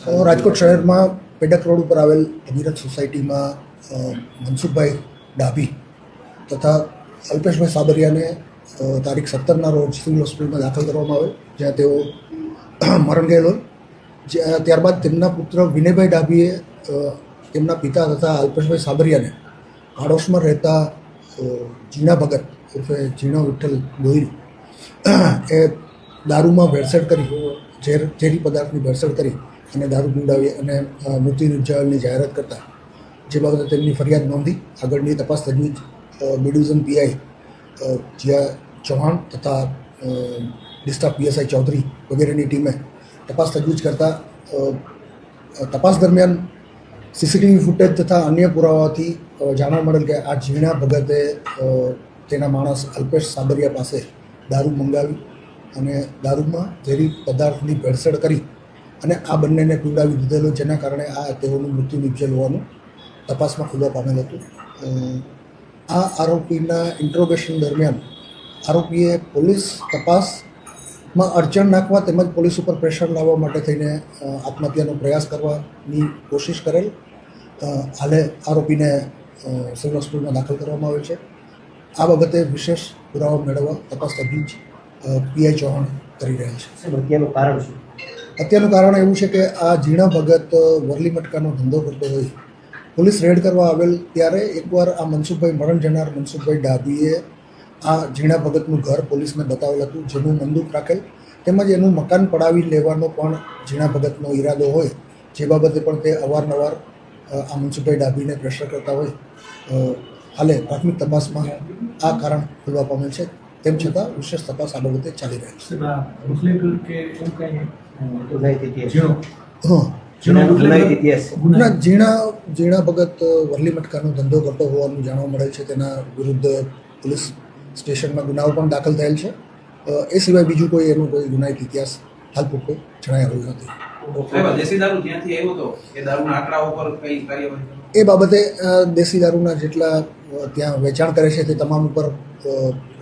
રાજકોટ શહેરમાં પેડક રોડ ઉપર આવેલ અમીરત સોસાયટીમાં મનસુખભાઈ ડાભી તથા અલ્પેશભાઈ સાબરિયાને તારીખ 17ના રોજ સિવિલ હોસ્પિટલમાં દાખલ કરવામાં આવેલ, જ્યાં તેઓ મરણ ગયેલ હોય. ત્યારબાદ તેમના પુત્ર વિનયભાઈ ડાભીએ તેમના પિતા તથા અલ્પેશભાઈ સાબરિયાને પાડોશમાં રહેતા જીણા ભગત ઉર્ફે જીણા વિઠ્ઠલ ગોહિલ એ દારૂમાં ભેળસેળ કરી, ઝેરી પદાર્થની ભેળસેળ કરી અને દારૂ પીવડાવી અને મૃત્યુ નિપજાવેલની જાહેરાત કરતા, જે બાબતે તેમની ફરિયાદ નોંધી આગળની તપાસ તજવીજ B division PI Jiya Chauhan તથા ડિસ્ટ્રિક્ટ પીએસઆઈ ચૌધરી વગેરેની ટીમે તપાસ તજવીજ કરતા તપાસ દરમિયાન સીસીટીવી ફૂટેજ તથા અન્ય પુરાવાથી જાણવા મળેલ કે આ જીણા ભગતે તેના માણસ અલ્પેશ સાબરિયા પાસે દારૂ મંગાવી અને દારૂમાં ઝેરી પદાર્થની ભેળસેળ કરી અને આ બંનેને પીવડાવી દીધેલો, જેના કારણે આ તેઓનું મૃત્યુ નિપજેલ હોવાનું તપાસમાં ખુલવા પામેલ હતું. આ આરોપીના ઇન્ટ્રોગેશન દરમિયાન આરોપીએ પોલીસ તપાસમાં અડચણ નાખવા તેમજ પોલીસ ઉપર પ્રેશર લાવવા માટે થઈને આત્મહત્યાનો પ્રયાસ કરવાની કોશિશ કરેલ. હાલે આરોપીને સિવિલ હોસ્પિટલમાં દાખલ કરવામાં આવેલ છે. આ બાબતે વિશેષ પુરાવા મેળવવા તપાસ તજવીજ પીઆઈ ચૌહાણ કરી રહ્યા છે. હત્યાનું કારણ શું? હત્યાનું કારણ એવું છે કે આ જીણા ભગત વરલી મટકાનો ધંધો કરતો હોય. પોલીસ રેડ કરવા આવેલ ત્યારે એકવાર આ મનસુખભાઈ મરણ જનાર મનસુખભાઈ ડાભીએ આ જીણા ભગતનું ઘર પોલીસને બતાવેલ હતું, જેનું બંદૂક રાખેલ તેમજ એનું મકાન પડાવી લેવાનો પણ જીણા ભગતનો ઈરાદો હોય, જે બાબતે પણ તે અવારનવાર આ મનસુખભાઈ ડાભીને પ્રેશર કરતા હોય. હાલે પ્રાથમિક તપાસમાં આ કારણ ખુલવા પામેલ છે. તેમ છતાં વિશેષ તપાસ આ બાબતે ચાલી રહી છે. જીણા ભગત વરલી મટકાનો ધંધો કરતો હોવાનું જાણવા મળેલ છે. તેના વિરુદ્ધ પોલીસ સ્ટેશનમાં ગુનાઓ પણ દાખલ થયેલ છે. એ સિવાય બીજું કોઈ એનો કોઈ ગુનાહિત ઇતિહાસ હાલ પૂરતો જણાઈ રહ્યો નથી. એ બાબતે દેશી દારૂના જેટલા ત્યાં વેચાણ કરે છે તે તમામ ઉપર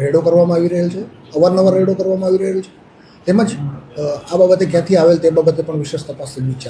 રેડો કરવામાં આવી રહેલ છે. અવારનવાર રેડો કરવામાં આવી રહેલ છે. તેમજ આ બાબતે ક્યાંથી આવેલ તે બાબતે પણ વિશેષ તપાસ ચાલુ છે.